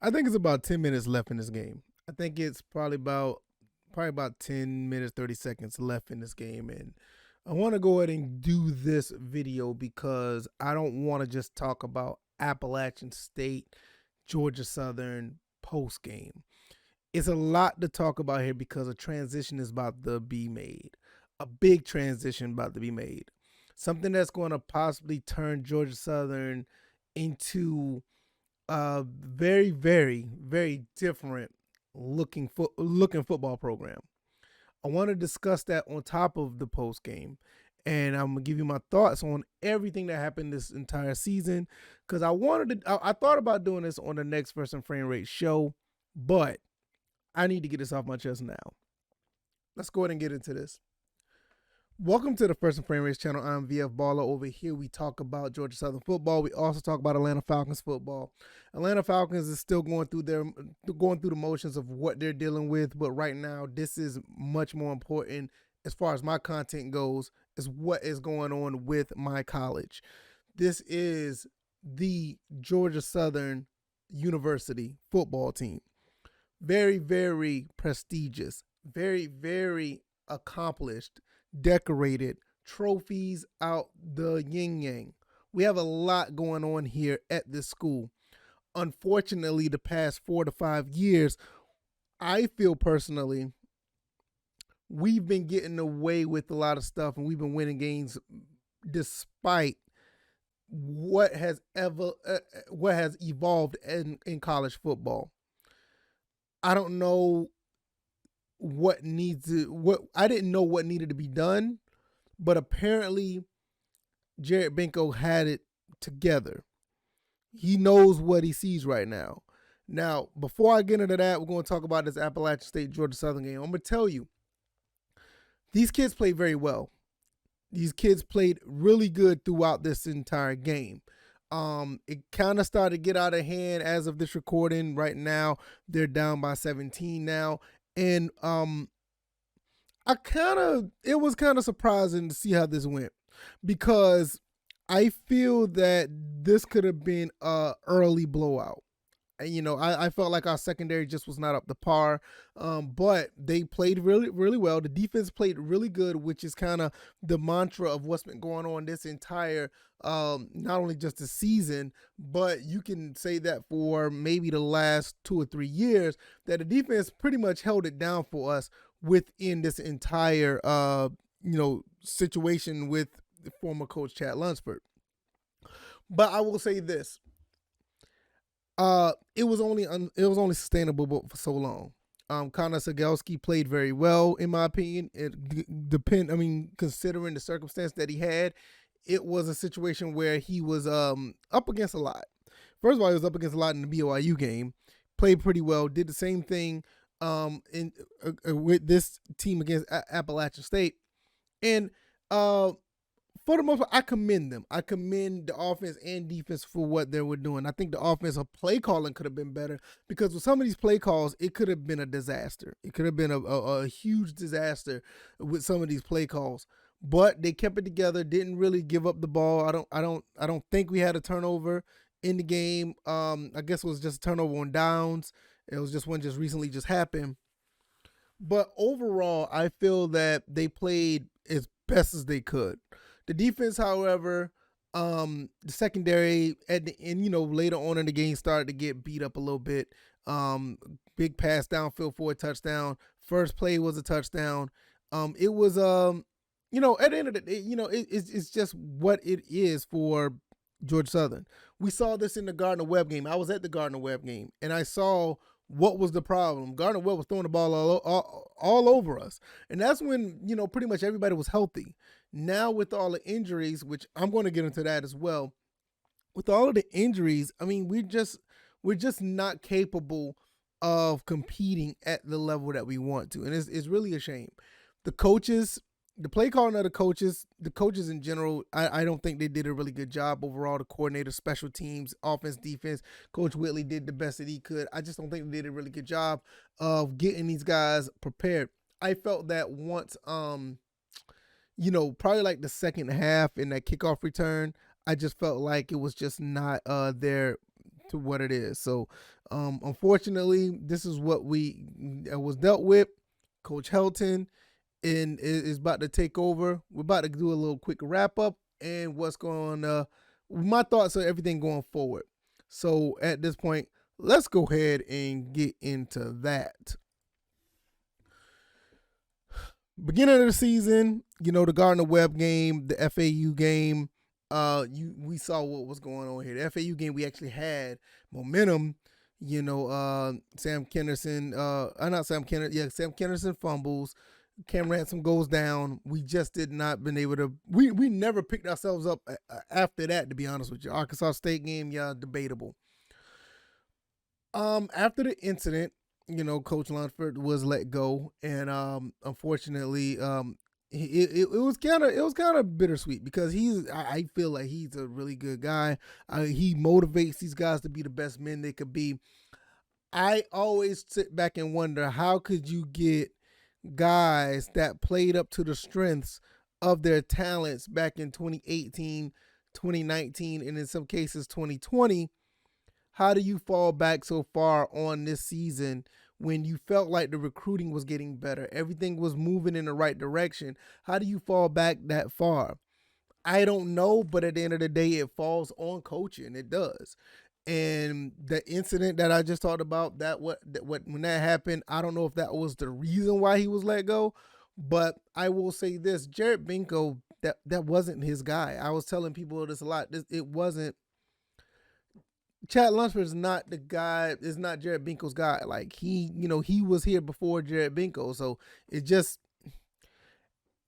I think it's about 10 minutes left in this game. I think it's probably about 10 minutes 30 seconds left in this game, and I want to go ahead and do this video because I don't want to just talk about Appalachian State, Georgia Southern post game. It's a lot to talk about here because a transition is about to be made. A big transition about to be made. Something that's going to possibly turn Georgia Southern into a very, very, very different looking football program. I want to discuss that on top of the post game, and I'm gonna give you my thoughts on everything that happened this entire season. Because I thought about doing this on the next First and Frame Rate show, but I need to get this off my chest now. Let's go ahead and get into this. Welcome to the First and Frame Race channel. I'm VF Baller. Over here, we talk about Georgia Southern football. We also talk about Atlanta Falcons football. Atlanta Falcons is still going through the motions of what they're dealing with, but right now, this is much more important as far as my content goes, is what is going on with my college. This is the Georgia Southern University football team. Very, very prestigious. Very, very accomplished, decorated, trophies out the yin yang. We have a lot going on here at this school. Unfortunately, the past 4 to 5 years, I feel personally, we've been getting away with a lot of stuff and we've been winning games despite what has evolved in college football. I don't know I didn't know what needed to be done, but apparently Jared Benko had it together. He knows what he sees right now. Now, before I get into that, we're going to talk about this Appalachian State Georgia Southern game. I'm going to tell you, these kids played very well. These kids played really good throughout this entire game. It kind of started to get out of hand as of this recording. Right now, they're down by 17 now. And it was kind of surprising to see how this went, because I feel that this could have been a early blowout. I felt like our secondary just was not up to par, but they played really, really well. The defense played really good, which is kind of the mantra of what's been going on this entire, not only just the season, but you can say that for maybe the last 2 or 3 years, that the defense pretty much held it down for us within this entire, situation with the former coach Chad Lunsford. But I will say this. It was only sustainable for so long. Connor Sagelski played very well, in my opinion. Considering the circumstance that he had, it was a situation where he was up against a lot. First of all, he was up against a lot in the BYU game. Played pretty well. Did the same thing with this team against Appalachian State, and for the most part, I commend them. I commend the offense and defense for what they were doing. I think the offensive play calling could have been better, because with some of these play calls, it could have been a disaster. It could have been a huge disaster with some of these play calls. But they kept it together. Didn't really give up the ball. I don't think we had a turnover in the game. I guess it was just a turnover on downs. It was just one just recently just happened. But overall, I feel that they played as best as they could. The defense, however, the secondary at the end, later on in the game started to get beat up a little bit. Big pass downfield for a touchdown. First play was a touchdown. It was, at the end of the day, it's just what it is for Georgia Southern. We saw this in the Gardner-Webb game. I was at the Gardner-Webb game, and I saw what was the problem. Gardner-Webb was throwing the ball all over us. And that's when, pretty much everybody was healthy. Now with all the injuries, which I'm going to get into that as well, with all of the injuries, we're just not capable of competing at the level that we want to. And it's really a shame. The coaches, the play calling of the coaches in general, I don't think they did a really good job overall. The coordinator, special teams, offense, defense, Coach Whitley did the best that he could. I just don't think they did a really good job of getting these guys prepared. I felt that once, probably like the second half in that kickoff return, I just felt like it was just not there to what it is. So, unfortunately, this is what we was dealt with. Coach Helton is about to take over. We're about to do a little quick wrap up and what's going my thoughts on everything going forward. So at this point, let's go ahead and get into that. Beginning of the season, the Gardner Webb game, the FAU game, we saw what was going on here. The FAU game, we actually had momentum. Sam Kennerson, not Sam Kennerson, yeah, Sam Kennerson fumbles. Cam Ransom goes down. We just did not been able to. We never picked ourselves up after that. To be honest with you, Arkansas State game, yeah, debatable. After the incident, Coach Lunsford was let go, and unfortunately, it was kind of bittersweet because I feel like he's a really good guy. He motivates these guys to be the best men they could be. I always sit back and wonder, how could you get guys that played up to the strengths of their talents back in 2018, 2019, and in some cases 2020? How do you fall back so far on this season when you felt like the recruiting was getting better? Everything was moving in the right direction. How do you fall back that far? I don't know, but at the end of the day, it falls on coaching. It does. And the incident that I just talked about, when that happened, I don't know if that was the reason why he was let go, but I will say this: Jared Binko, that wasn't his guy. I was telling people this a lot. It wasn't. Chad Lunsford is not the guy. Is not Jared Binko's guy. Like he was here before Jared Binko, so it just,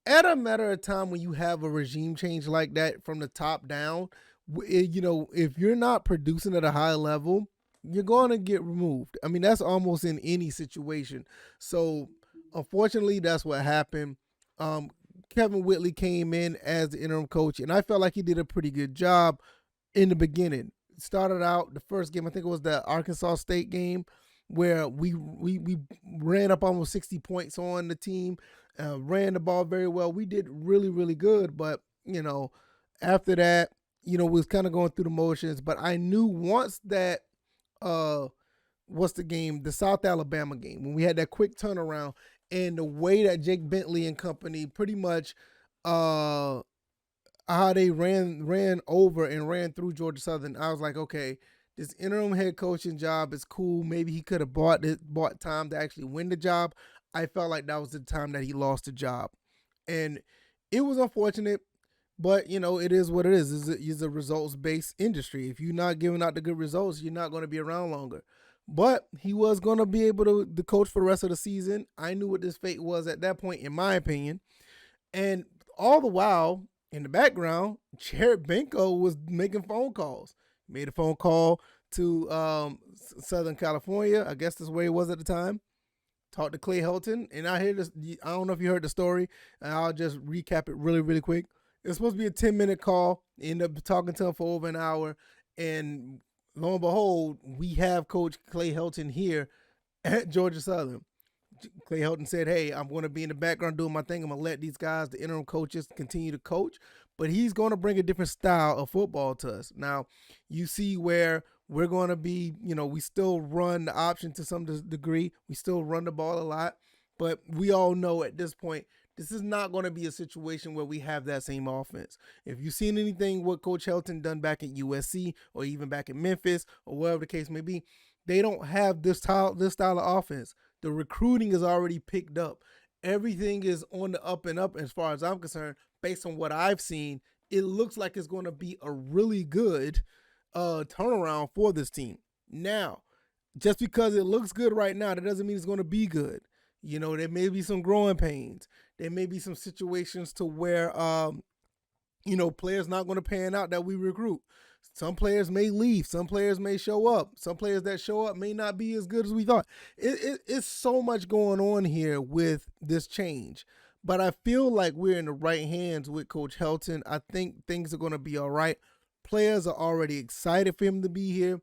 at a matter of time when you have a regime change like that from the top down, if you're not producing at a high level, you're going to get removed. I mean, that's almost in any situation. So, unfortunately, that's what happened. Kevin Whitley came in as the interim coach, and I felt like he did a pretty good job in the beginning. Started out the first game, I think it was the Arkansas State game, where we ran up almost 60 points on the team, ran the ball very well. We did really, really good, but after that, we was kind of going through the motions. But I knew once that what's the game, the South Alabama game, when we had that quick turnaround, and the way that Jake Bentley and company pretty much how they ran over and ran through Georgia Southern, I was like, okay, this interim head coaching job is cool. Maybe he could have bought time to actually win the job. I felt like that was the time that he lost the job, and it was unfortunate. But it is what it is. It's a results-based industry. If you're not giving out the good results, you're not going to be around longer. But he was going to be able to coach for the rest of the season. I knew what this fate was at that point, in my opinion. And all the while, in the background, Jared Binko was making phone calls. He made a phone call to Southern California. I guess that's where he was at the time. Talked to Clay Helton. And I don't know if you heard the story. And I'll just recap it really, really quick. It was supposed to be a 10-minute call. Ended up talking to him for over an hour. And lo and behold, we have Coach Clay Helton here at Georgia Southern. Clay Helton said, hey, I'm going to be in the background doing my thing. I'm going to let these guys, the interim coaches, continue to coach. But he's going to bring a different style of football to us. Now, you see where we're going to be, we still run the option to some degree. We still run the ball a lot. But we all know at this point, this is not going to be a situation where we have that same offense. If you've seen anything what Coach Helton done back at USC or even back in Memphis or wherever the case may be, they don't have this style of offense. The recruiting is already picked up. Everything is on the up and up as far as I'm concerned. Based on what I've seen, it looks like it's going to be a really good turnaround for this team. Now, just because it looks good right now, that doesn't mean it's going to be good. There may be some growing pains. There may be some situations to where, players not going to pan out that we recruit. Some players may leave. Some players may show up. Some players that show up may not be as good as we thought. It's so much going on here with this change. But I feel like we're in the right hands with Coach Helton. I think things are going to be all right. Players are already excited for him to be here.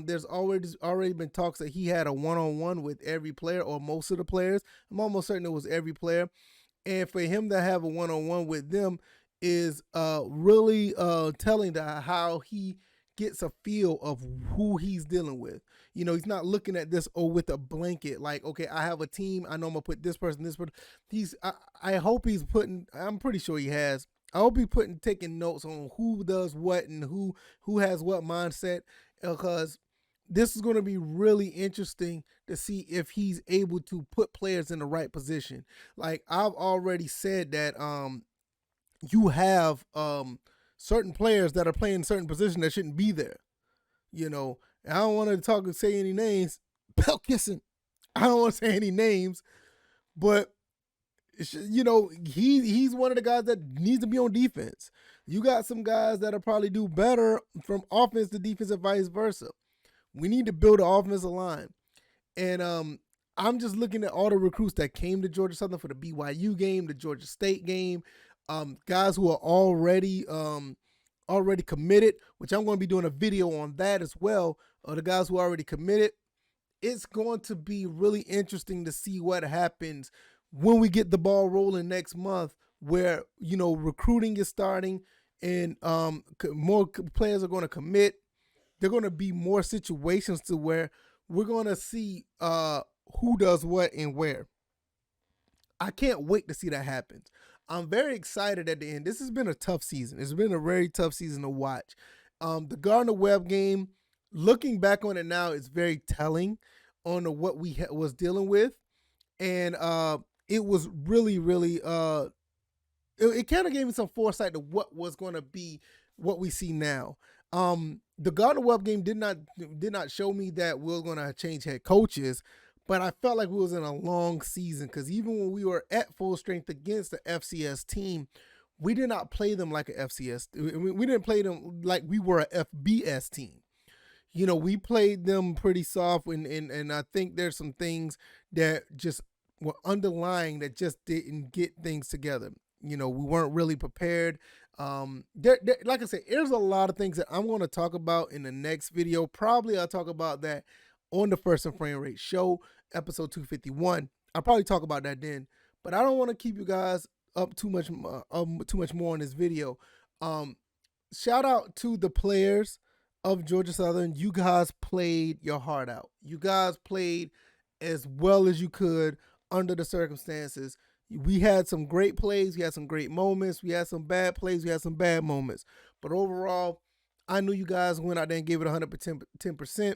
There's already been talks that he had a one-on-one with every player or most of the players. I'm almost certain it was every player. And for him to have a one-on-one with them is really telling to how he gets a feel of who he's dealing with. You know, he's not looking at this with a blanket like, okay, I have a team, I know I'm gonna put this person, this person. I hope he's putting. I'm pretty sure he has. I hope he's taking notes on who does what and who has what mindset, because this is going to be really interesting to see if he's able to put players in the right position. Like I've already said that you have certain players that are playing certain positions that shouldn't be there. You know, I don't want to say any names. Bell kissing. I don't want to say any names, but you know, he's one of the guys that needs to be on defense. You got some guys that'll probably do better from offense to defense and vice versa. We need to build an offensive line. And I'm just looking at all the recruits that came to Georgia Southern for the BYU game, the Georgia State game, guys who are already committed, which I'm going to be doing a video on that as well, the guys who are already committed. It's going to be really interesting to see what happens when we get the ball rolling next month, where, you know, recruiting is starting and more players are going to commit. There are going to be more situations to where we're going to see who does what and where. I can't wait to see that happen. I'm very excited at the end. This has been a tough season. It's been a very tough season to watch. The Gardner-Webb game, looking back on it now, is very telling on what we was dealing with. And it was really, really, it kind of gave me some foresight to what was going to be what we see now. The Gardner-Webb game did not show me that we're going to change head coaches, but I felt like we was in a long season, because even when we were at full strength against the FCS team, we did not play them like a FCS. We didn't play them like we were a FBS team. You know, we played them pretty soft, and I think there's some things that just were underlying that just didn't get things together. You know, we weren't really prepared. Like I said, there's a lot of things that I'm going to talk about in the next video. Probably I'll talk about that on the First and Frame Rate Show, episode 251. I'll probably talk about that then, but I don't want to keep you guys up too much more on this video. Shout out to the players of Georgia Southern. You guys played your heart out. You guys played as well as you could under the circumstances. We had some great plays. We had some great moments. We had some bad plays. We had some bad moments. But overall, I knew you guys went out there and gave it 110%.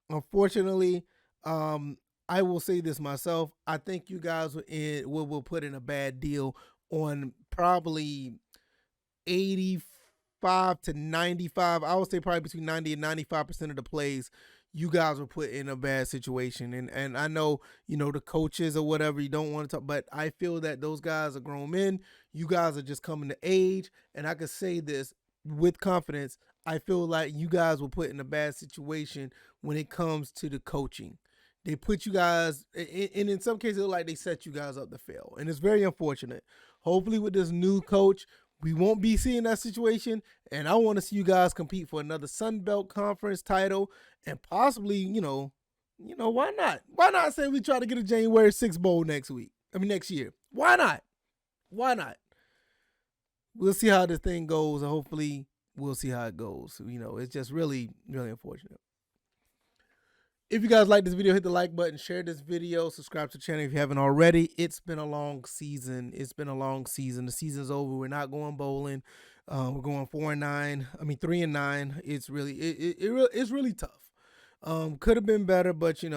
Unfortunately, I will say this myself. I think you guys will put in a bad deal on probably 85 to 95. I would say probably between 90 and 95% of the plays you guys were put in a bad situation. And I know, you know, the coaches or whatever, you don't want to talk, but I feel that those guys are grown men. You guys are just coming to age. And I can say this with confidence. I feel like you guys were put in a bad situation when it comes to the coaching. They put you guys, and in some cases, like they set you guys up to fail. And it's very unfortunate. Hopefully with this new coach, we won't be seeing that situation, and I want to see you guys compete for another Sun Belt Conference title, and possibly, you know, why not? Why not say we try to get a January 6th bowl next year? Why not? Why not? We'll see how this thing goes, and hopefully we'll see how it goes. You know, it's just really, really unfortunate. If you guys like this video, hit the like button, share this video, subscribe to the channel if you haven't already. It's been a long season. The season's over. We're not going bowling. We're going 3-9. It's really it's really tough. Could have been better, but it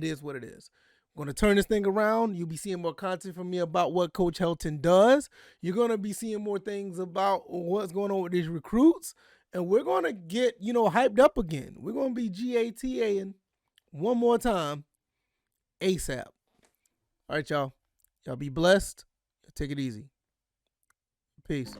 is what it is. I'm going to turn this thing around. You'll be seeing more content from me about what Coach Helton does. You're going to be seeing more things about what's going on with these recruits. And we're going to get, hyped up again. We're going to be GATA-ing one more time ASAP. All right, y'all. Y'all be blessed. Take it easy. Peace.